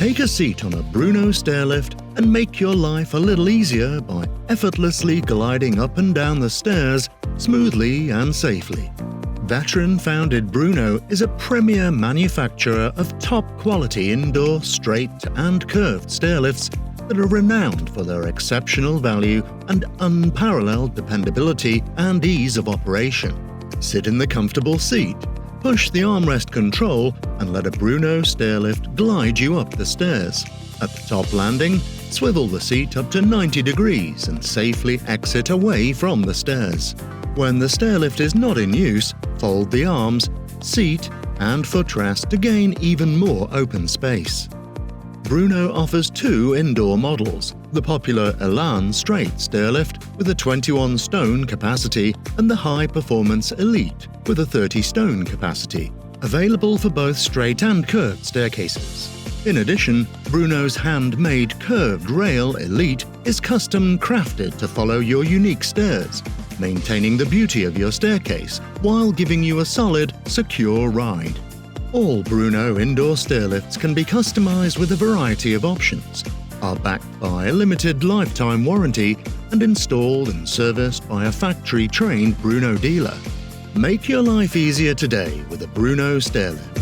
Take a seat on a Bruno Stairlift and make your life a little easier by effortlessly gliding up and down the stairs smoothly and safely. Veteran-founded Bruno is a premier manufacturer of top-quality indoor, straight and curved stairlifts that are renowned for their exceptional value and unparalleled dependability and ease of operation. Sit in the comfortable seat, push the armrest control and let a Bruno Stairlift glide you up the stairs. At the top landing, swivel the seat up to 90 degrees and safely exit away from the stairs. When the stairlift is not in use, fold the arms, seat and footrest to gain even more open space. Bruno offers two indoor models, the popular Elan Straight Stairlift with a 21-stone capacity and the high-performance Elite with a 30-stone capacity, available for both straight and curved staircases. In addition, Bruno's handmade curved rail Elite is custom crafted to follow your unique stairs, maintaining the beauty of your staircase while giving you a solid, secure ride. All Bruno indoor stairlifts can be customized with a variety of options, are backed by a limited lifetime warranty, and installed and serviced by a factory-trained Bruno dealer. Make your life easier today with a Bruno Stairlift.